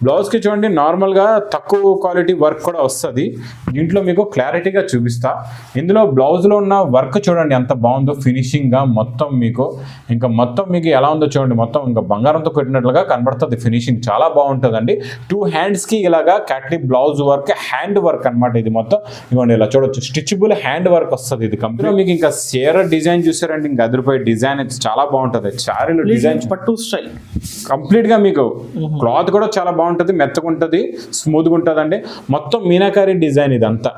బ్లౌజ్కి చూడండి నార్మల్గా తక్కువ క్వాలిటీ వర్క్ కూడా వస్తుంది. దీంట్లో మీకు క్లారిటీగా చూపిస్తా. ఇందులో బ్లౌజ్లో ఉన్న వర్క్ చూడండి ఎంత బాగుందో, ఫినిషింగ్గా మొత్తం మీకు ఎలా ఉందో చూడండి. మొత్తం ఇంకా బంగారంతో పెట్టినట్లుగా కనబడుతుంది. ఫినిషింగ్ చాలా బాగుంటుందండి. 2 హ్యాండ్స్కి ఇలాగా క్యాట్లీ బ్లౌజ్ వర్క్, హ్యాండ్ వర్క్ అనమాట. ఇది మొత్తం ఇవ్వండి ఇలా చూడొచ్చు, స్టిచబుల్ హ్యాండ్ వర్క్ వస్తుంది. ఇది కంప్లీట్ మీకు ఇంకా చీర డిజైన్ చూసారండి, ఇంకా అదిరిపోయే డిజైన్ అయితే చాలా బాగుంటుంది. శారీలో డిజైన్ పట్టు స్టైల్ కంప్లీట్గా మీకు క్లాత్ కూడా చాలా బాగుంటుంది, మెత్తగా ఉంటుంది, స్మూత్గా ఉంటుంది అండి. మొత్తం మీనాకారి డిజైన్ ఇదంతా.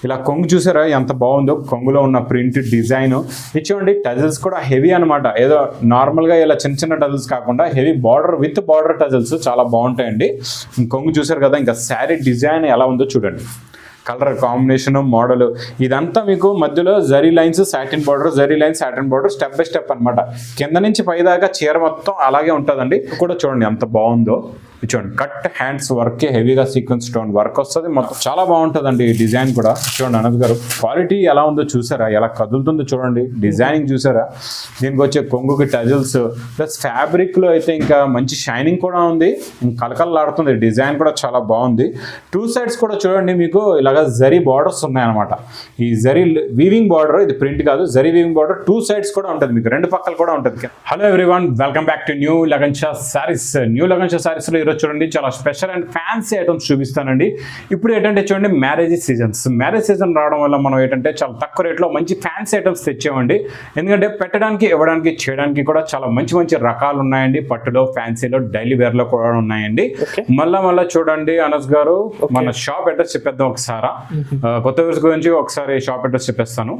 ఇలా కొంగు చూసారా ఎంత బాగుందో, కొంగులో ఉన్న ప్రింట్ డిజైన్ ఇచ్చేయండి. టజల్స్ కూడా హెవీ అనమాట. ఏదో నార్మల్గా ఇలా చిన్న చిన్న టజల్స్ కాకుండా heavy border with border tassels చాలా బాగుంటాయండి. కొంగు చూసారు కదా, ఇంకా శారీ డిజైన్ ఎలా ఉందో చూడండి. కలర్ కాంబినేషన్, మోడల్ ఇదంతా మీకు మధ్యలో zari lines, satin border, zari lines, satin border, step by step అనమాట. కింద నుంచి పై దాకా చీర మొత్తం అలాగే ఉంటుందండి. కూడా చూడండి ఎంత బాగుందో. చూడండి కట్ హ్యాండ్స్ వర్క్, హెవీగా సీక్వెన్స్ స్టోన్ వర్క్ వస్తుంది. మొత్తం చాలా బాగుంటుందండి ఈ డిజైన్ కూడా. చూడండి అనంత్ గారు క్వాలిటీ ఎలా ఉందో చూసారా, ఎలా కదులుతుందో చూడండి. డిజైనింగ్ చూసారా, దీనికి వచ్చే కొంగుకి టజల్స్ ప్లస్ ఫ్యాబ్రిక్లో అయితే ఇంకా మంచి షైనింగ్ కూడా ఉంది, కలకలలాడుతుంది. డిజైన్ కూడా చాలా బాగుంది. 2 సైడ్స్ కూడా చూడండి మీకు ఇలాగా జరీ బార్డర్స్ ఉన్నాయన్నమాట. ఈ జరీ వీవింగ్ బార్డర్, ఇది ప్రింట్ కాదు, జరీ వీవింగ్ బార్డర్ 2 సైడ్స్ కూడా ఉంటుంది, మీకు 2 పక్కలు కూడా ఉంటుంది. Hello everyone, welcome back to new Lagan Shah sarees. New Lagan Shah సారీస్లో ఈరోజు చూడండి చాలా స్పెషల్ అండ్ ఫ్యాన్సీ ఐటమ్స్ చూపిస్తానండి. ఇప్పుడు ఏంటంటే చూడండి మ్యారేజ్ సీజన్ రావడం వల్ల మనం ఏంటంటే చాలా తక్కువ రేట్లో మంచి ఫ్యాన్సీ ఐటమ్స్ తెచ్చామండి. ఎందుకంటే పెట్టడానికి, ఇవ్వడానికి, చేయడానికి కూడా చాలా మంచి రకాలు ఉన్నాయండి. పట్టులో, ఫ్యాన్సీలో, డైలీ వేర్లో కూడా ఉన్నాయండి. మళ్ళా చూడండి అనస్ గారు, మన షాప్ అడ్రస్ చెప్పేద్దాం ఒకసారి. కొత్త వ్యూస్ గురించి ఒకసారి షాప్ అడ్రస్ చెప్పేస్తాను.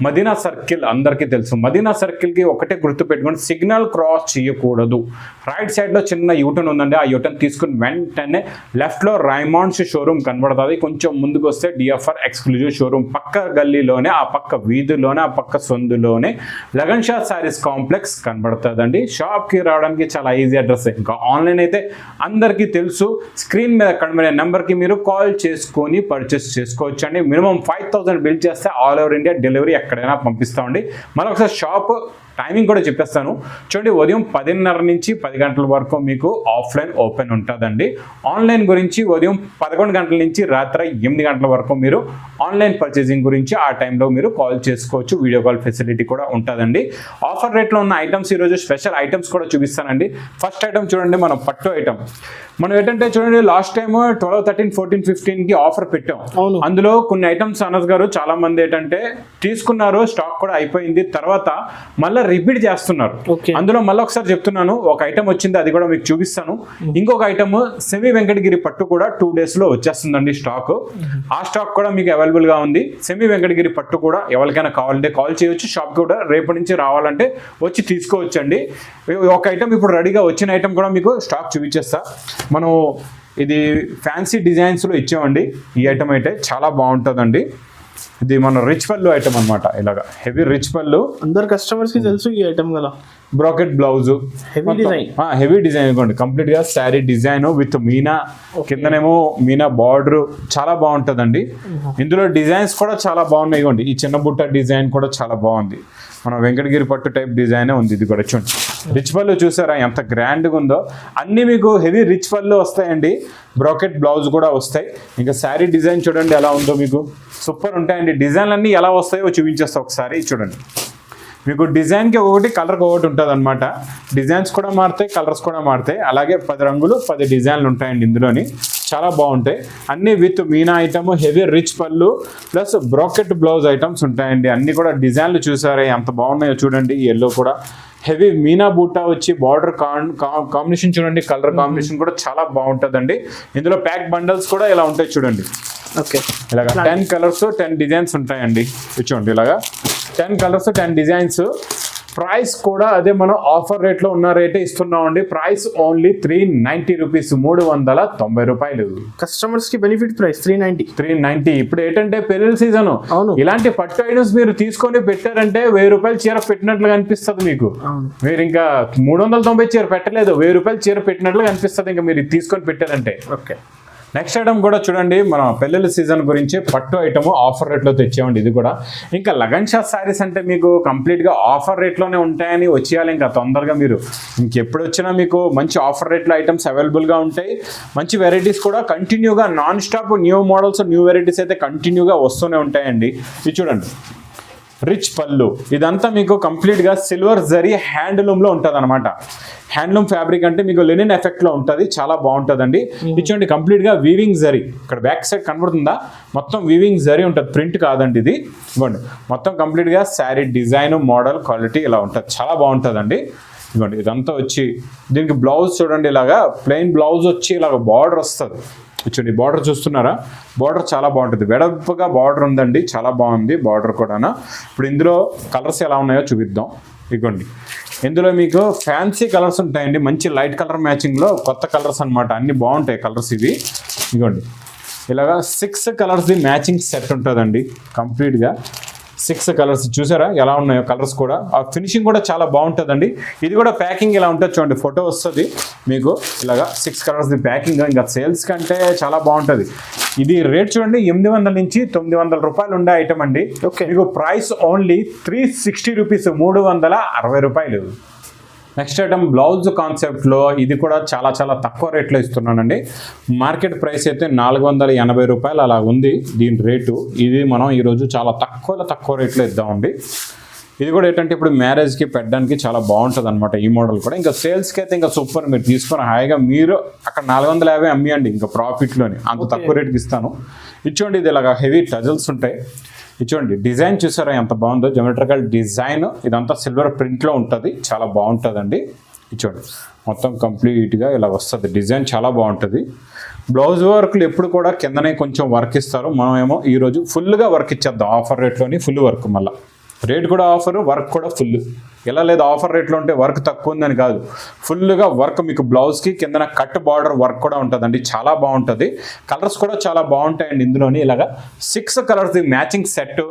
మదీనా సర్కిల్ అందరికీ తెలుసు. మదీనా సర్కిల్కి ఒకటే గుర్తు పెట్టుకోండి, సిగ్నల్ క్రాస్ చేయకూడదు. రైట్ సైడ్లో చిన్న యూటర్న్ ఉందండి. ఆ యూటర్న్ తీసుకుని వెంటనే లెఫ్ట్లో రైమాండ్స్ షోరూమ్ కనబడుతుంది. కొంచెం ముందుకు వస్తే డిఎఫ్ఆర్ ఎక్స్క్లూజివ్ షోరూమ్. పక్క గల్లీలోనే, ఆ పక్క వీధిలోనే, ఆ పక్క సందులోనే లగన్ షా సారీస్ కాంప్లెక్స్ కనబడుతుందండి. షాప్కి రావడానికి చాలా ఈజీ అడ్రస్. ఇంకా ఆన్లైన్ అయితే అందరికీ తెలుసు. స్క్రీన్ మీద కనబడే నెంబర్కి మీరు కాల్ చేసుకొని పర్చేస్ చేసుకోవచ్చు అండి. మినిమం 5000 బిల్ చేస్తే ఆల్ ఓవర్ ఇండియా డెలివరీ ఎక్కడైనా పంపిస్తామండి. మళ్ళీ ఒకసారి షాప్ టైమింగ్ కూడా చెప్పేస్తాను. చూడండి, ఉదయం 10:30 నుంచి 10 గంటల వరకు మీకు ఆఫ్లైన్ ఓపెన్ ఉంటుందండి. ఆన్లైన్ గురించి ఉదయం 11 గంటల నుంచి రాత్రి 8 గంటల వరకు మీరు ఆన్లైన్ పర్చేసింగ్ గురించి ఆ టైంలో మీరు కాల్ చేసుకోవచ్చు. వీడియో కాల్ ఫెసిలిటీ కూడా ఉంటుందండి. ఆఫర్ రేట్లో ఉన్న ఐటమ్స్ ఈరోజు స్పెషల్ ఐటమ్స్ కూడా చూపిస్తానండి. ఫస్ట్ ఐటమ్ చూడండి, మనం పట్టు ఐటమ్. మనం ఏంటంటే చూడండి, లాస్ట్ టైం 12, 13, 14, 15కి ఆఫర్ పెట్టాం. అందులో కొన్ని ఐటమ్స్ అనస్ గారు చాలా మంది ఏంటంటే తీసుకున్నారు, స్టాక్ కూడా అయిపోయింది. తర్వాత మళ్ళీ రిపీట్ చేస్తున్నారు. అందులో మళ్ళీ ఒకసారి చెప్తున్నాను, ఒక ఐటమ్ వచ్చింది, అది కూడా మీకు చూపిస్తాను. ఇంకొక ఐటమ్ సెమీ వెంకటగిరి పట్టు కూడా 2 days లో వచ్చేస్తుందండి స్టాక్. ఆ స్టాక్ కూడా మీకు అవైలబుల్ గా ఉంది. సెమీ వెంకటగిరి పట్టు కూడా ఎవరికైనా కావాలంటే కాల్ చేయొచ్చు. షాప్ కూడా రేపటి నుంచి రావాలంటే వచ్చి తీసుకోవచ్చండి. ఒక ఐటమ్ ఇప్పుడు రెడీగా వచ్చిన ఐటమ్ కూడా మీకు స్టాక్ చూపించేస్తా. మనం ఇది ఫ్యాన్సీ డిజైన్స్లో ఇచ్చామండి. ఈ ఐటమ్ అయితే చాలా బాగుంటుందండి. ఇది మన రిచ్ పళ్ళు ఐటమ్ అనమాట. ఇలాగా హెవీ రిచ్ పళ్ళు, అందరు కస్టమర్స్ కి తెలుసు ఈ ఐటమ్ కదా. బ్రాకెట్ బ్లౌజ్, హెవీ డిజైన్ ఇవ్వండి. కంప్లీట్ గా శారీ డిజైన్ విత్ మీనా, కిందనేమో మీనా బార్డర్, చాలా బాగుంటుందండి. ఇందులో డిజైన్స్ కూడా చాలా బాగున్నాయి. ఇవ్వండి, ఈ చిన్న బుట్ట డిజైన్ కూడా చాలా బాగుంది. మన వెంకటగిరి పట్టు టైప్ డిజైనే ఉంది. ఇది కూడా చూడండి, రిచ్ పళ్ళు చూసారా ఎంత గ్రాండ్గా ఉందో. అన్ని మీకు హెవీ రిచ్ పళ్ళు వస్తాయండి. బ్రాకెట్ బ్లౌజ్ కూడా వస్తాయి. ఇంకా శారీ డిజైన్ చూడండి ఎలా ఉందో, మీకు సూపర్ ఉంటాయండి. డిజైన్లు అన్నీ ఎలా వస్తాయో చూపించేస్తా ఒకసారి. చూడండి, మీకు డిజైన్కి ఒకటి, కలర్కి ఒకటి ఉంటుంది అనమాట. డిజైన్స్ కూడా మారుతాయి, కలర్స్ కూడా మారుతాయి. అలాగే 10 రంగులు 10 డిజైన్లు ఉంటాయండి ఇందులోని. చాలా బాగుంటాయి అన్నీ. With Meena item, heavy rich పళ్ళు ప్లస్ బ్రాకెట్ బ్లౌజ్ ఐటమ్స్ ఉంటాయండి. అన్నీ కూడా డిజైన్లు చూసారా ఎంత బాగున్నాయో చూడండి. ఎల్లో కూడా హెవీ మీనా బూటా వచ్చి బార్డర్ కాంబినేషన్ చూడండి. కలర్ కాంబినేషన్ కూడా చాలా బాగుంటుందండి. ఇందులో ప్యాక్ బండల్స్ కూడా ఇలా ఉంటాయి చూడండి. ఇలాగా 10 కలర్స్ 10 డిజైన్స్ ఉంటాయండి. చూడండి, ఇలాగా 10 కలర్స్ 10 డిజైన్స్. ప్రైస్ కూడా అదే మనం ఆఫర్ రేట్లో ఉన్న రేటే ఇస్తున్నామండి. ప్రైస్ ఓన్లీ 390 రూపీస్, 390 రూపాయలు. కస్టమర్స్ కి బెనిఫిట్ ప్రైస్ 390. ఇప్పుడు ఏంటంటే పెళ్లి సీజన్, ఇలాంటి పట్టు ఐటమ్స్ మీరు తీసుకొని పెట్టారంటే 1000 రూపాయలు చీర పెట్టినట్లుగా అనిపిస్తుంది మీకు. మీరు ఇంకా 390 చీర పెట్టలేదు, 1000 రూపాయలు చీర పెట్టినట్లుగా అనిపిస్తుంది ఇంకా మీరు తీసుకొని పెట్టారంటే. నెక్స్ట్ ఐటమ్ కూడా చూడండి, మన పెళ్ళిళ్ళ సీజన్ గురించి పట్టు ఐటమ్ ఆఫర్ రేట్లో తెచ్చామండి. ఇది కూడా ఇంకా లగన్ షా శారీస్ అంటే మీకు కంప్లీట్గా ఆఫర్ రేట్లోనే ఉంటాయని వచ్చేయాలి. ఇంకా తొందరగా మీరు ఇంకెప్పుడు వచ్చినా మీకు మంచి ఆఫర్ రేట్లో ఐటమ్స్ అవైలబుల్గా ఉంటాయి. మంచి వెరైటీస్ కూడా కంటిన్యూగా non stop new models new varieties అయితే కంటిన్యూగా వస్తూనే ఉంటాయండి. ఇది చూడండి, రిచ్ పళ్ళు. ఇదంతా మీకు కంప్లీట్గా సిల్వర్ జరీ హ్యాండ్లూమ్లో ఉంటుంది అనమాట. హ్యాండ్లూమ్ ఫ్యాబ్రిక్ అంటే మీకు లెనిన్ ఎఫెక్ట్లో ఉంటుంది, చాలా బాగుంటుందండి. ఇచ్చండి కంప్లీట్గా వీవింగ్ జరీ. ఇక్కడ బ్యాక్ సైడ్ కనబడుతుందా, మొత్తం వీవింగ్ జరీ ఉంటుంది, ప్రింట్ కాదండి ఇది. ఇవ్వండి మొత్తం కంప్లీట్గా శారీ డిజైన్ మోడల్ క్వాలిటీ ఇలా ఉంటుంది, చాలా బాగుంటుందండి. ఇవ్వండి ఇదంతా వచ్చి దీనికి బ్లౌజ్ చూడండి, ఇలాగా ప్లెయిన్ బ్లౌజ్ వచ్చి ఇలాగ బార్డర్ వస్తుంది. చూడండి బార్డర్ చూస్తున్నారా, బార్డర్ చాలా బాగుంటుంది, వెడల్పుగా బార్డర్ ఉందండి, చాలా బాగుంది బార్డర్ కూడా. ఇప్పుడు ఇందులో కలర్స్ ఎలా ఉన్నాయో చూపిద్దాం. ఇదిగోండి ఇందులో మీకు ఫ్యాన్సీ కలర్స్ ఉంటాయండి, మంచి లైట్ కలర్ మ్యాచింగ్లో కొత్త కలర్స్ అనమాట, అన్ని బాగుంటాయి కలర్స్ ఇవి. ఇదిగోండి ఇలాగా 6 కలర్స్ది మ్యాచింగ్ సెట్ ఉంటుందండి, కంప్లీట్గా 6 కలర్స్. చూసారా ఎలా ఉన్నాయో కలర్స్ కూడా, ఆ ఫినిషింగ్ కూడా చాలా బాగుంటుందండి. ఇది కూడా ప్యాకింగ్ ఇలా ఉంటుంది చూడండి, ఫోటో వస్తుంది మీకు ఇలాగా 6 కలర్స్ది ప్యాకింగ్. ఇంకా సేల్స్ కంటే చాలా బాగుంటుంది. ఇది రేట్ చూడండి 800 నుంచి 900 రూపాయలు ఉండే ఐటమ్ అండి. మీకు ప్రైస్ ఓన్లీ 360 రూపీస్, 360 రూపాయలు. నెక్స్ట్ ఐటమ్ బ్లౌజ్ కాన్సెప్ట్లో ఇది కూడా చాలా చాలా తక్కువ రేట్లో ఇస్తున్నానండి. మార్కెట్ ప్రైస్ అయితే 480 రూపాయలు అలా ఉంది దీని రేటు. ఇది మనం ఈరోజు చాలా తక్కువ రేట్లో ఇద్దామండి. ఇది కూడా ఏంటంటే ఇప్పుడు మ్యారేజ్కి పెట్టడానికి చాలా బాగుంటుంది అనమాట ఈ మోడల్ కూడా. ఇంకా సేల్స్కి అయితే ఇంకా సూపర్, మీరు తీసుకొని హాయిగా మీరు అక్కడ 450 అమ్మియండి ఇంకా ప్రాఫిట్లోని, అంత తక్కువ రేటుకి ఇస్తాను. ఇచ్చోండి ఇది ఇలాగా హెవీ టజల్స్ ఉంటాయి. ఇచ్చోండి డిజైన్ చూసారా ఎంత బాగుందో, జోమెట్రికల్ డిజైన్. ఇదంతా సిల్వర్ ప్రింట్లో ఉంటుంది, చాలా బాగుంటుందండి. ఇచ్చోండి మొత్తం కంప్లీట్గా ఇలా వస్తుంది, డిజైన్ చాలా బాగుంటుంది. బ్లౌజ్ వర్క్లు ఎప్పుడు కూడా కిందనే కొంచెం వర్క్ ఇస్తారు, మనం ఏమో ఈరోజు ఫుల్గా వర్క్ ఇచ్చేద్దాం ఆఫర్ రేట్లోని. ఫుల్ వర్క్, మళ్ళీ రేట్ కూడా ఆఫర్, వర్క్ కూడా ఫుల్. ఎలా లేదు ఆఫర్ రేట్లో ఉంటే వర్క్ తక్కువ ఉందని కాదు, ఫుల్గా వర్క్ మీకు బ్లౌజ్కి కిందన కట్ బార్డర్ వర్క్ కూడా ఉంటుందండి, చాలా బాగుంటుంది. కలర్స్ కూడా చాలా బాగుంటాయండి ఇందులోని. ఇలాగా 6 కలర్స్ మ్యాచింగ్ సెట్,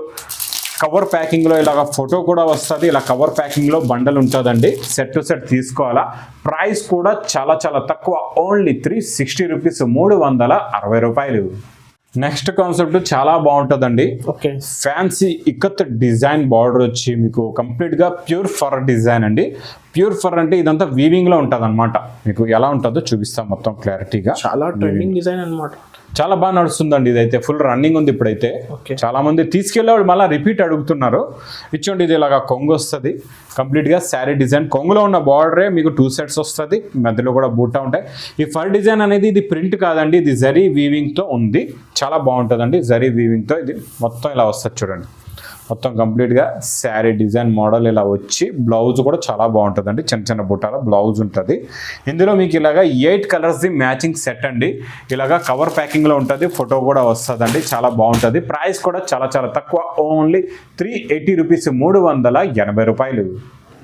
కవర్ ప్యాకింగ్లో ఇలాగ ఫోటో కూడా వస్తుంది. ఇలా కవర్ ప్యాకింగ్లో బండల్ ఉంటుందండి, సెట్ టు సెట్ తీసుకోవాలా. ప్రైస్ కూడా చాలా చాలా తక్కువ, ఓన్లీ 360 రూపీస్, 360 రూపాయలు. నెక్స్ట్ కాన్సెప్ట్ చాలా బాగుంటుందండి. ఫ్యాన్సీ ఇక్కత్ డిజైన్ బార్డర్ వచ్చి మీకు కంప్లీట్గా ప్యూర్ ఫర్ డిజైన్ అండి. ప్యూర్ ఫర్ అంటే ఇదంతా వీవింగ్లో ఉంటుంది అనమాట. మీకు ఎలా ఉంటుందో చూపిస్తాం మొత్తం క్లారిటీగా. చాలా ట్రెండింగ్ డిజైన్ అనమాట, చాలా బాగా నడుస్తుందండి. ఇదైతే ఫుల్ రన్నింగ్ ఉంది ఇప్పుడైతే. చాలా మంది తీసుకెళ్ళేవాళ్ళు మళ్ళీ రిపీట్ అడుగుతున్నారు. ఇచ్చోండి ఇది ఇలాగా కొంగు వస్తుంది, కంప్లీట్గా శారీ డిజైన్. కొంగులో ఉన్న బార్డరే మీకు 2 సెట్స్ వస్తుంది, మధ్యలో కూడా బూటా ఉంటాయి. ఈ ఫర్ డిజైన్ అనేది ఇది ప్రింట్ కాదండి, ఇది జరీ వీవింగ్తో ఉంది, చాలా బాగుంటుందండి. జరీ వీవింగ్తో ఇది మొత్తం ఇలా వస్తుంది చూడండి, మొత్తం కంప్లీట్గా శారీ డిజైన్ మోడల్ ఇలా వచ్చి బ్లౌజ్ కూడా చాలా బాగుంటుందండి, చిన్న చిన్న బుట్టాల బ్లౌజ్ ఉంటుంది. ఇందులో మీకు ఇలాగా 8 కలర్స్ది మ్యాచింగ్ సెట్ అండి. ఇలాగా కవర్ ప్యాకింగ్లో ఉంటుంది, ఫోటో కూడా వస్తుందండి, చాలా బాగుంటుంది. ప్రైస్ కూడా చాలా చాలా తక్కువ, ఓన్లీ 380 రూపీస్, 380 రూపాయలు.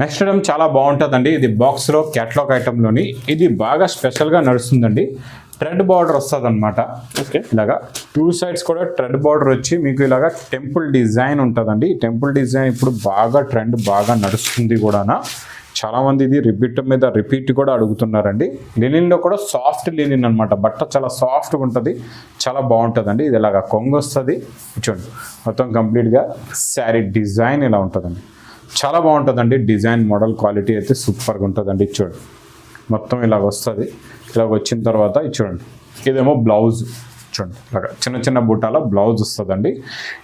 నెక్స్ట్ ఐటమ్ చాలా బాగుంటుందండి. ఇది బాక్స్లో క్యాటలాగ్ ఐటెంలోని ఇది బాగా స్పెషల్గా నడుస్తుందండి. ట్రెడ్ బార్డర్ వస్తుంది అనమాట. ఇలాగా 2 సైడ్స్ కూడా ట్రెడ్ బార్డర్ వచ్చి మీకు ఇలాగా టెంపుల్ డిజైన్ ఉంటుందండి. ఈ టెంపుల్ డిజైన్ ఇప్పుడు బాగా ట్రెండ్, బాగా నడుస్తుంది కూడా. చాలామంది ఇది రిపీట్ కూడా అడుగుతున్నారండి. లినిన్లో కూడా సాఫ్ట్ లినిన్ అనమాట, బట్ట చాలా సాఫ్ట్గా ఉంటుంది, చాలా బాగుంటుందండి. ఇది ఇలాగా కొంగు వస్తుంది. చూడండి మొత్తం కంప్లీట్గా శారీ డిజైన్ ఇలా ఉంటుందండి, చాలా బాగుంటుందండి. డిజైన్ మోడల్ క్వాలిటీ అయితే సూపర్గా ఉంటుందండి. చూడండి మొత్తం ఇలాగ వస్తుంది. ఇలాగ వచ్చిన తర్వాత చూడండి ఇదేమో బ్లౌజ్, చూడండి ఇలాగ చిన్న చిన్న బుట్టాల బ్లౌజ్ వస్తుందండి.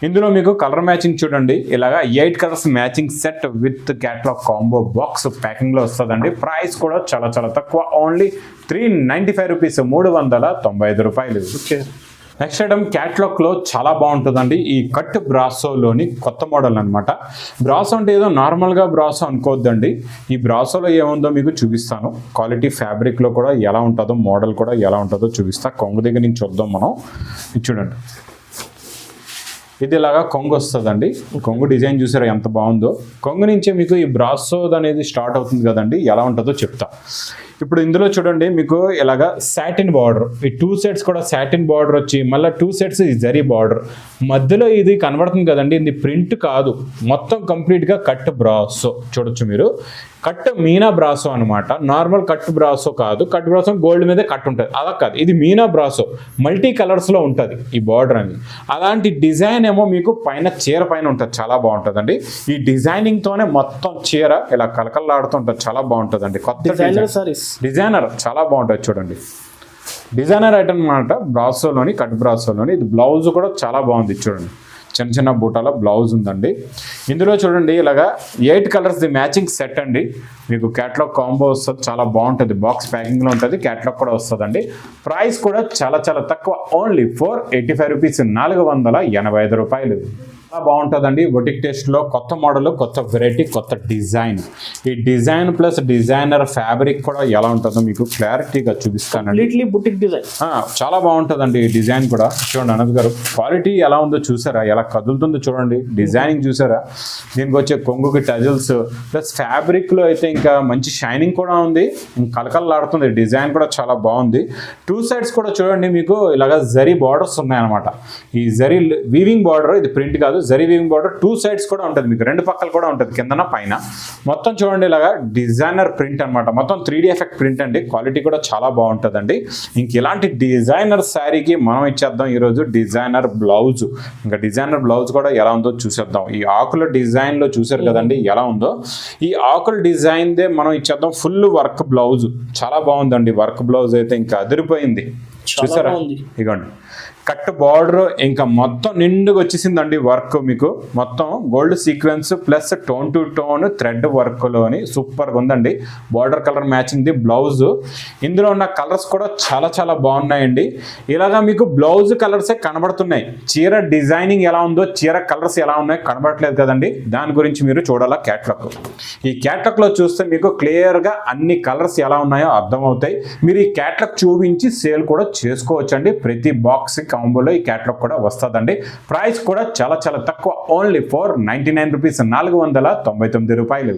ఇందులో మీకు కలర్ మ్యాచింగ్ చూడండి, ఇలాగా 8 colours matching set with catalogue combo box ప్యాకింగ్లో వస్తుందండి. ప్రైస్ కూడా చాలా చాలా తక్కువ, ఓన్లీ 395 రూపీస్, 395 రూపాయలు. నెక్స్ట్ ఐటమ్ క్యాట్లాగ్లో చాలా బాగుంటుందండి. ఈ కట్ బ్రాసోలోని కొత్త మోడల్ అనమాట. బ్రాసో అంటే ఏదో నార్మల్గా బ్రాసో అనుకోవద్దండి. ఈ బ్రాసోలో ఏముందో మీకు చూపిస్తాను. క్వాలిటీ ఫ్యాబ్రిక్లో కూడా ఎలా ఉంటుందో, మోడల్ కూడా ఎలా ఉంటుందో చూపిస్తా. కొంగు దగ్గర నుంచి చూద్దాం మనం. ఇది చూడండి, ఇది ఇలాగా కొంగు వస్తుందండి. కొంగు డిజైన్ చూసారా ఎంత బాగుందో. కొంగు నుంచే మీకు ఈ బ్రాసో అనేది స్టార్ట్ అవుతుంది కదండి, ఎలా ఉంటుందో చెప్తా. ఇప్పుడు ఇందులో చూడండి మీకు ఇలాగా సాటిన్ బార్డర్, ఈ 2 సెట్స్ కూడా సాటిన్ బార్డర్ వచ్చి మళ్ళీ 2 సెట్స్ ఈ జరీ బార్డర్, మధ్యలో ఇది కనబడుతుంది కదండి, ఇది ప్రింట్ కాదు, మొత్తం కంప్లీట్గా కట్ బ్రాసో చూడొచ్చు మీరు. కట్ మీనా బ్రాసో అనమాట, నార్మల్ కట్ బ్రాసో కాదు. కట్ బ్రాసో గోల్డ్ మీదే కట్ ఉంటుంది, అలా కాదు, ఇది మీనా బ్రాసో మల్టీ కలర్స్లో ఉంటుంది ఈ బార్డర్ అని. అలాంటి డిజైన్ ఏమో మీకు పైన చీర పైన ఉంటుంది, చాలా బాగుంటుందండి. ఈ డిజైనింగ్తోనే మొత్తం చీర ఇలా కలకల్లాడుతుంటుంది, చాలా బాగుంటుందండి. కొత్త డిజైనర్ చాలా బాగుంటుంది చూడండి. డిజైనర్ ఐటమ్ అనమాట, బ్రాసోలోని కట్ బ్రాసోలోని. ఇది బ్లౌజ్ కూడా చాలా బాగుంది చూడండి, చిన్న చిన్న బూటాల బ్లౌజ్ ఉందండి. ఇందులో చూడండి ఇలాగా 8 కలర్స్ ది మ్యాచింగ్ సెట్ అండి. మీకు క్యాట్లాగ్ కాంబో వస్తుంది, చాలా బాగుంటుంది. బాక్స్ ప్యాకింగ్లో ఉంటుంది, క్యాట్లాగ్ కూడా వస్తుందండి. ప్రైస్ కూడా చాలా చాలా తక్కువ, ఓన్లీ 485 రూపీస్, 485 రూపాయలు. చాలా బాగుంటుందండి. బొటిక్ టేస్ట్లో కొత్త మోడల్, కొత్త వెరైటీ, కొత్త డిజైన్. ఈ డిజైన్ ప్లస్ డిజైనర్ ఫ్యాబ్రిక్ కూడా ఎలా ఉంటుందో మీకు క్లారిటీగా చూపిస్తానండి. బుటిక్ డిజైన్ చాలా బాగుంటుందండి. ఈ డిజైన్ కూడా చూడండి అనంత్ గారు, క్వాలిటీ ఎలా ఉందో చూసారా, ఎలా కదులుతుందో చూడండి, డిజైనింగ్ చూసారా. దీనికి వచ్చే కొంగుకి టజల్స్ ప్లస్ ఫ్యాబ్రిక్లో అయితే ఇంకా మంచి షైనింగ్ కూడా ఉంది, కలకలలాడుతుంది. డిజైన్ కూడా చాలా బాగుంది. 2 సైడ్స్ కూడా చూడండి మీకు ఇలాగ జరీ బార్డర్స్ ఉన్నాయన్నమాట. ఈ జరీ వీవింగ్ బార్డర్, ఇది ప్రింట్ కాదు, జరీ వీవింగ్ బార్డర్ 2 సైడ్స్ కూడా ఉంటుంది, మీకు 2 పక్కలు కూడా ఉంటుంది, కిందన పైన. మొత్తం చూడండి ఇలాగా డిజైనర్ ప్రింట్ అనమాట, మొత్తం 3D ఎఫెక్ట్ ప్రింట్ అండి. క్వాలిటీ కూడా చాలా బాగుంటుందండి. ఇంక ఇలాంటి డిజైనర్ శారీకి మనం ఇచ్చేద్దాం ఈరోజు డిజైనర్ బ్లౌజ్. ఇంకా డిజైనర్ బ్లౌజ్ కూడా ఎలా ఉందో చూసేద్దాం. ఈ ఆకుల డిజైన్లో చూసారు కదండి ఎలా ఉందో, ఈ ఆకుల డిజైన్దే మనం ఇచ్చేద్దాం ఫుల్ వర్క్ బ్లౌజ్. చాలా బాగుందండి, వర్క్ బ్లౌజ్ అయితే ఇంకా అదిరిపోయింది. చూసారా, ఇగోండి కట్ బార్డర్ ఇంకా మొత్తం నిండుగా వచ్చేసిందండి వర్క్. మీకు మొత్తం gold sequence plus tone to tone thread వర్క్లోని సూపర్గా ఉందండి. Border colour matching the blouse. ఇందులో ఉన్న కలర్స్ కూడా చాలా చాలా బాగున్నాయండి. ఇలాగా మీకు బ్లౌజ్ కలర్సే కనబడుతున్నాయి, చీర డిజైనింగ్ ఎలా ఉందో, చీర కలర్స్ ఎలా ఉన్నాయో కనబడట్లేదు కదండి. దాని గురించి మీరు చూడాలా క్యాట్లాగ్. ఈ క్యాట్లాగ్లో చూస్తే మీకు క్లియర్గా అన్ని కలర్స్ ఎలా ఉన్నాయో అర్థమవుతాయి. మీరు ఈ క్యాట్లాగ్ చూపించి సేల్ కూడా చేసుకోవచ్చండి. ప్రతి బాక్స్ కాంబోలో ఈ క్యాట్లాగ్ కూడా వస్తుందండి. ప్రైస్ కూడా చాలా చాలా తక్కువ, ఓన్లీ 499 రూపీస్, 499 రూపాయలు.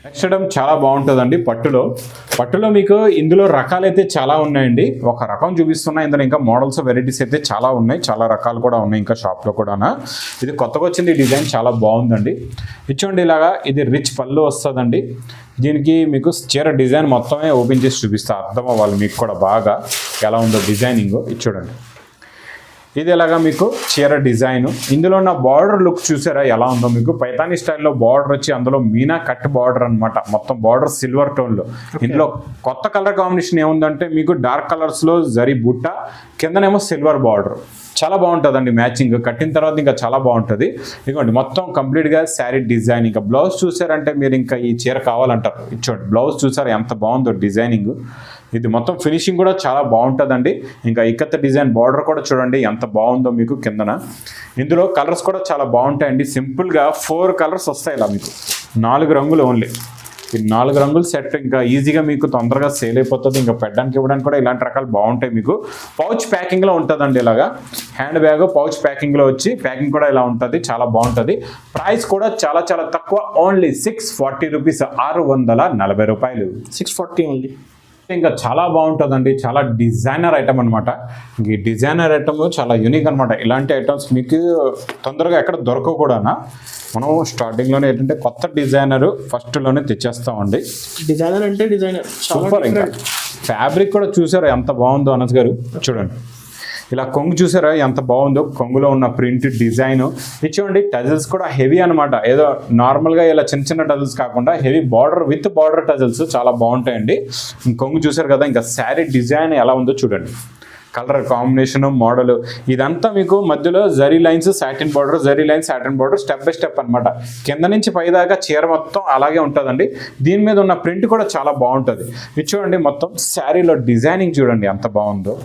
నెక్స్ట్ ఐటమ్ చాలా బాగుంటుందండి పట్టులో మీకు ఇందులో రకాలైతే చాలా ఉన్నాయండి. ఒక రకం చూపిస్తున్నా, ఇందులో ఇంకా మోడల్స్ వెరైటీస్ అయితే చాలా ఉన్నాయి, చాలా రకాలు కూడా ఉన్నాయి ఇంకా షాప్లో కూడా. ఇది కొత్తగా వచ్చింది డిజైన్, చాలా బాగుందండి. ఇచ్చోండి ఇలాగా, ఇది రిచ్ పళ్ళు వస్తుందండి. దీనికి మీకు చీర డిజైన్ మొత్తమే ఓపెన్ చేసి చూపిస్తా, అర్థం అవ్వాలి మీకు కూడా బాగా ఎలా ఉందో డిజైనింగ్. ఇది చూడండి, ఇది ఎలాగా మీకు చీర డిజైన్. ఇందులో ఉన్న బార్డర్ లుక్ చూసారా ఎలా ఉందో, మీకు పైతానీ స్టైల్లో బార్డర్ వచ్చి అందులో మీనా కట్ బార్డర్ అనమాట. మొత్తం బార్డర్ సిల్వర్ టోన్లో. ఇందులో కొత్త కలర్ కాంబినేషన్ ఏముందంటే మీకు డార్క్ కలర్స్లో జరీ బుట్ట, కిందనేమో సిల్వర్ బార్డర్. చాలా బాగుంటుందండి మ్యాచింగ్, కట్టిన తర్వాత ఇంకా చాలా బాగుంటుంది. ఇదిగోండి మొత్తం కంప్లీట్గా శారీ డిజైన్. ఇంకా బ్లౌజ్ చూసారంటే మీరు ఇంకా ఈ చీర కావాలంటారు. ఇచ్చోండి బ్లౌజ్ చూసారా ఎంత బాగుందో డిజైనింగ్. ఇది మొత్తం ఫినిషింగ్ కూడా చాలా బాగుంటుందండి. ఇంకా ఇక్కత్త డిజైన్ బార్డర్ కూడా చూడండి ఎంత బాగుందో మీకు కిందన. ఇందులో కలర్స్ కూడా చాలా బాగుంటాయండి. సింపుల్గా 4 కలర్స్ వస్తాయి ఇలా మీకు, 4 రంగులు ఓన్లీ. ఈ 4 రంగుల సెట్ ఇంకా ఈజీగా మీకు తొందరగా సేల్ అయిపోతుంది. ఇంకా పెట్టడానికి ఇవ్వడానికి కూడా ఇలాంటి రకాలు బాగుంటాయి. మీకు పౌచ్ ప్యాకింగ్లో ఉంటుందండి, ఇలాగా హ్యాండ్ బ్యాగ్ పౌచ్ ప్యాకింగ్లో వచ్చి ప్యాకింగ్ కూడా ఇలా ఉంటుంది, చాలా బాగుంటుంది. ప్రైస్ కూడా చాలా చాలా తక్కువ, ఓన్లీ 640 రూపీస్, 640 రూపాయలు. 640 ఓన్లీ. ఇంకా చాలా బాగుంటుందండి, చాలా డిజైనర్ ఐటమ్ అనమాట. ఈ డిజైనర్ ఐటమ్ చాలా యూనిక్ అనమాట. ఇలాంటి ఐటమ్స్ మీకు తొందరగా ఎక్కడ దొరకవు కూడా. మనం స్టార్టింగ్లోనే ఏంటంటే కొత్త డిజైనర్ ఫస్ట్లోనే తెచ్చేస్తామండి. డిజైనర్ అంటే డిజైనర్ సూపర్. ఇంకా ఫ్యాబ్రిక్ కూడా చూసారా ఎంత బాగుందో అనస్ గారు, చూడండి ఇలా కొంగు చూసారా ఎంత బాగుందో, కొంగులో ఉన్న ప్రింట్ డిజైన్. ఇచ్చేయండి టజల్స్ కూడా హెవీ అనమాట, ఏదో నార్మల్గా ఇలా చిన్న చిన్న టజల్స్ కాకుండా heavy border with border tassels చాలా బాగుంటాయండి. కొంగు చూసారు కదా, ఇంకా శారీ డిజైన్ ఎలా ఉందో చూడండి, కలర్ కాంబినేషన్ మోడల్ ఇదంతా మీకు మధ్యలో zari lines satin border, zari lines satin border, step by step అనమాట. కింద నుంచి పైదాకా చీర మొత్తం అలాగే ఉంటుందండి. దీని మీద ఉన్న ప్రింట్ కూడా చాలా బాగుంటుంది. ఇది చూడండి మొత్తం శారీలో డిజైనింగ్ చూడండి ఎంత బాగుందో.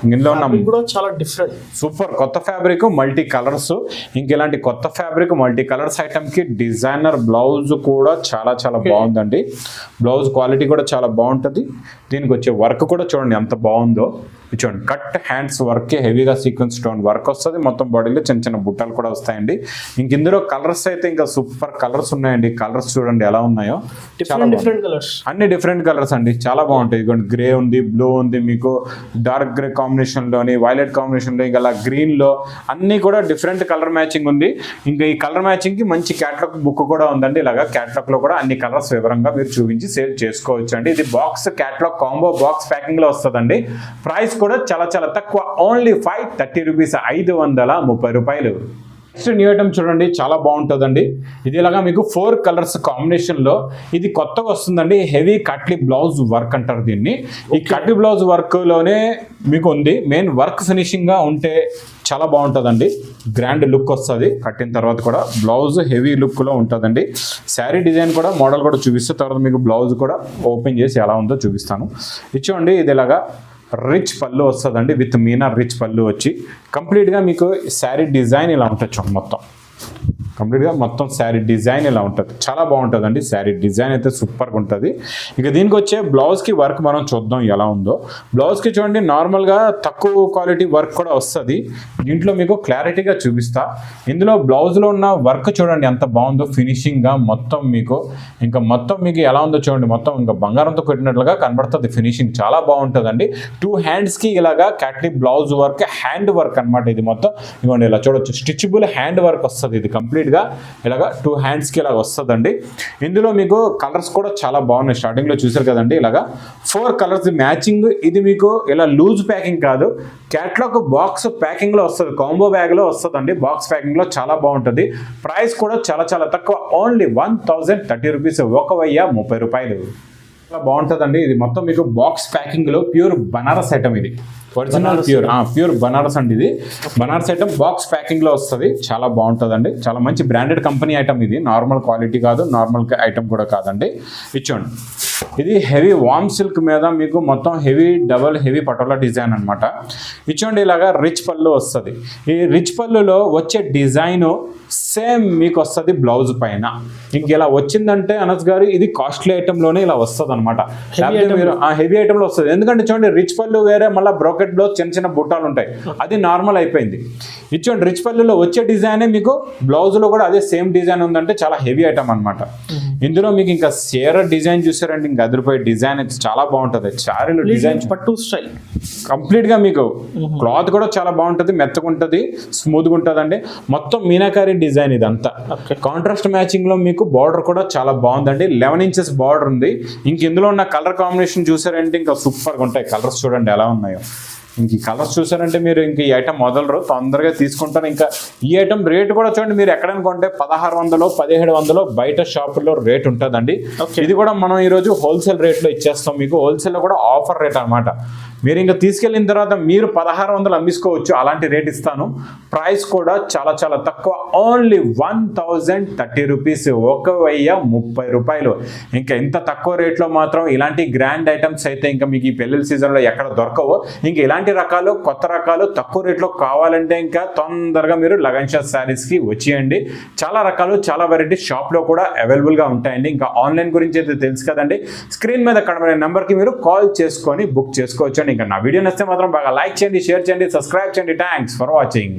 ఇందులో ఉన్న కూడా చాలా డిఫరెంట్, సూపర్ కొత్త ఫ్యాబ్రిక్, మల్టీ కలర్స్. ఇంక ఇలాంటి కొత్త ఫ్యాబ్రిక్ మల్టీ కలర్స్ ఐటమ్కి డిజైనర్ బ్లౌజ్ కూడా చాలా చాలా బాగుందండి. బ్లౌజ్ క్వాలిటీ కూడా చాలా బాగుంటుంది. దీనికి వచ్చే వర్క్ కూడా చూడండి ఎంత బాగుందో. చూడండి కట్ హ్యాండ్స్ వర్క్, హెవీగా సీక్వెన్స్ స్టోన్ వర్క్ వస్తుంది, మొత్తం బాడీలో చిన్న చిన్న బుట్టలు కూడా వస్తాయండి. ఇంక ఇందులో కలర్స్ అయితే ఇంకా సూపర్ కలర్స్ ఉన్నాయండి. కలర్స్ చూడండి ఎలా ఉన్నాయో, చాలా డిఫరెంట్ కలర్స్, అన్ని డిఫరెంట్ కలర్స్ అండి, చాలా బాగుంటాయి. ఇదిగోండి గ్రే ఉంది, బ్లూ ఉంది, మీకు డార్క్ గ్రే కాంబినేషన్లోని, వైలెట్ కాంబినేషన్లో, ఇంకా అలా గ్రీన్లో అన్నీ కూడా డిఫరెంట్ కలర్ మ్యాచింగ్ ఉంది. ఇంకా ఈ కలర్ మ్యాచింగ్కి మంచి క్యాటలాగ్ బుక్ కూడా ఉందండి. ఇలాగా క్యాటలాగ్లో కూడా అన్ని కలర్స్ వివరంగా మీరు చూపించి సేల్ చేసుకోవచ్చు అండి. ఇది బాక్స్ క్యాటలాగ్ కాంబో బాక్స్ ప్యాకింగ్లో వస్తుందండి. ప్రైస్ కూడా చాలా చాలా తక్కువ, ఓన్లీ 530 రూపీస్, 530 రూపాయలు. నెక్స్ట్ న్యూ ఐటమ్ చూడండి, చాలా బాగుంటుందండి. ఇది ఇలాగా మీకు 4 కలర్స్ కాంబినేషన్లో ఇది కొత్తగా వస్తుందండి. హెవీ కట్లీ బ్లౌజ్ వర్క్ అంటారు దీన్ని. ఈ కట్లీ బ్లౌజ్ వర్క్లోనే మీకు ఉంది. మెయిన్ వర్క్ ఫినిషింగ్గా ఉంటే చాలా బాగుంటుందండి, గ్రాండ్ లుక్ వస్తుంది. కట్టిన తర్వాత కూడా బ్లౌజ్ హెవీ లుక్లో ఉంటుందండి. శారీ డిజైన్ కూడా మోడల్ కూడా చూపిస్తే తర్వాత మీకు బ్లౌజ్ కూడా ఓపెన్ చేసి ఎలా ఉందో చూపిస్తాను. ఇచ్చోండి ఇది ఇలాగా రిచ్ పళ్ళు వస్తుందండి, విత్ మీనా రిచ్ పళ్ళు వచ్చి కంప్లీట్గా మీకు శారీ డిజైన్ ఇలా ఉంటుంది. చూడండి మొత్తం కంప్లీట్గా మొత్తం శారీ డిజైన్ ఇలా ఉంటుంది, చాలా బాగుంటుందండి. శారీ డిజైన్ అయితే సూపర్గా ఉంటుంది. ఇక దీనికి వచ్చే బ్లౌజ్కి వర్క్ మనం చూద్దాం ఎలా ఉందో. బ్లౌజ్కి చూడండి నార్మల్గా తక్కువ క్వాలిటీ వర్క్ కూడా వస్తుంది. దీంట్లో మీకు క్లారిటీగా చూపిస్తా. ఇందులో బ్లౌజ్లో ఉన్న వర్క్ చూడండి ఎంత బాగుందో, ఫినిషింగ్గా మొత్తం మీకు ఇంకా మొత్తం మీకు ఎలా ఉందో చూడండి, మొత్తం ఇంకా బంగారంతో కొట్టినట్లుగా కనబడుతుంది. ఫినిషింగ్ చాలా బాగుంటుందండి. 2 హ్యాండ్స్కి ఇలాగా క్యాట్లీ బ్లౌజ్ వర్క్, హ్యాండ్ వర్క్ అనమాట. ఇది మొత్తం ఇవ్వండి ఇలా చూడొచ్చు, స్టిచబుల్ హ్యాండ్ వర్క్ వస్తుంది. ఇది కంప్లీట్గా ఇలాగా 2 హ్యాండ్స్కి ఇలా వస్తుందండి. ఇందులో మీకు కలర్స్ కూడా చాలా బాగున్నాయి. స్టార్టింగ్లో చూసారు కదండి, ఇలాగా 4 కలర్స్ మ్యాచింగ్. ఇది మీకు ఇలా లూజ్ ప్యాకింగ్ కాదు, క్యాట్లాగ్ బాక్స్ ప్యాకింగ్లో వస్తుంది, కాంబో బ్యాగ్లో వస్తుందండి. బాక్స్ ప్యాకింగ్లో చాలా బాగుంటుంది. ప్రైస్ కూడా చాలా చాలా తక్కువ, ఓన్లీ 1030 రూపీస్, 1030 రూపాయలు. చాలా బాగుంటుందండి. ఇది మొత్తం మీకు బాక్స్ ప్యాకింగ్లో ప్యూర్ బనారస్ ఐటమ్. ఇది ఒరిజినల్ ప్యూర్ బనారస్ అండి. ఇది బనారస్ ఐటమ్ బాక్స్ ప్యాకింగ్లో వస్తుంది, చాలా బాగుంటుందండి. చాలా మంచి బ్రాండెడ్ కంపెనీ ఐటమ్. ఇది నార్మల్ క్వాలిటీ కాదు, నార్మల్ ఐటమ్ కూడా కాదండి. ఇచ్చోండి ఇది హెవీ వామ్ సిల్క్ మీద మీకు మొత్తం డబల్ హెవీ పటోలా డిజైన్ అనమాట. ఇచ్చోండి ఇలాగా రిచ్ పళ్ళు వస్తుంది. ఈ రిచ్ పళ్ళులో వచ్చే డిజైను సేమ్ మీకు వస్తుంది బ్లౌజ్ పైన. ఇంక ఇలా వచ్చిందంటే అనస్ గారు ఇది కాస్ట్లీ ఐటెంలోనే ఇలా వస్తుంది అనమాట. లేకపోతే మీరు హెవీ ఐటెంలో వస్తుంది. ఎందుకంటే చూడండి రిచ్ పళ్ళు వేరే, మళ్ళీ బ్రోకెట్ బ్లౌజ్ చిన్న చిన్న బుట్టాలు ఉంటాయి, అది నార్మల్ అయిపోయింది. ఇచ్చోండి రిచ్ పళ్ళులో వచ్చే డిజైనే మీకు బ్లౌజ్లో కూడా అదే సేమ్ డిజైన్ ఉందంటే చాలా హెవీ ఐటమ్ అనమాట. ఇందులో మీకు ఇంకా చీర డిజైన్ చూసారంటే ఇంకా అదిరిపోయే డిజైన్ అయితే చాలా బాగుంటుంది. శారీలో డిజైన్ పట్టు స్టైల్ కంప్లీట్గా మీకు క్లాత్ కూడా చాలా బాగుంటుంది, మెత్తగా ఉంటుంది, స్మూత్గా ఉంటుందండి. మొత్తం మీనాకారి డిజైన్ ఇదంతా. కాంట్రాస్ట్ మ్యాచింగ్ లో మీకు బార్డర్ కూడా చాలా బాగుందండి. 11 ఇంచెస్ బార్డర్ ఉంది. ఇంక ఇందులో ఉన్న కలర్ కాంబినేషన్ చూసారంటే ఇంకా సూపర్గా ఉంటాయి. కలర్స్ చూడండి ఎలా ఉన్నాయో. ఇంక ఈ కలర్స్ చూసారంటే మీరు ఇంక ఈ ఐటమ్ మొదలరు, తొందరగా తీసుకుంటారు. ఇంకా ఈ ఐటమ్ రేట్ కూడా చూడండి, మీరు ఎక్కడైనా కొంటే 1600 1700 బయట షాపుల్లో రేట్ ఉంటుందండి. ఇది కూడా మనం ఈరోజు హోల్సేల్ రేట్లో ఇచ్చేస్తాం మీకు. హోల్సేల్లో కూడా ఆఫర్ రేట్ అనమాట. మీరు ఇంకా తీసుకెళ్ళిన తర్వాత మీరు 1600 అమ్మిసుకోవచ్చు, అలాంటి రేట్ ఇస్తాను. ప్రైస్ కూడా చాలా చాలా తక్కువ, ఓన్లీ 1030 రూపీస్, 1030 రూపాయలు. ఇంకా ఇంత తక్కువ రేట్లో మాత్రం ఇలాంటి గ్రాండ్ ఐటమ్స్ అయితే ఇంకా మీకు ఈ పెళ్ళిళ్ళ సీజన్లో ఎక్కడ దొరకవు. ఇంకా ఇలాంటి రకాలు కొత్త రకాలు తక్కువ రేట్లో కావాలంటే ఇంకా తొందరగా మీరు లగన్ షా శారీస్కి వచ్చేయండి. చాలా రకాలు చాలా వెరైటీస్ షాప్లో కూడా అవైలబుల్గా ఉంటాయండి. ఇంకా ఆన్లైన్ గురించి అయితే తెలుసు కదండి, స్క్రీన్ మీద కనబడే నెంబర్కి మీరు కాల్ చేసుకొని బుక్ చేసుకోవచ్చు. ఇంకా నా వీడియో నచ్చితే మాత్రం బాగా లైక్ చేయండి, షేర్ చేయండి, సబ్స్క్రైబ్ చేయండి. Thanks for watching.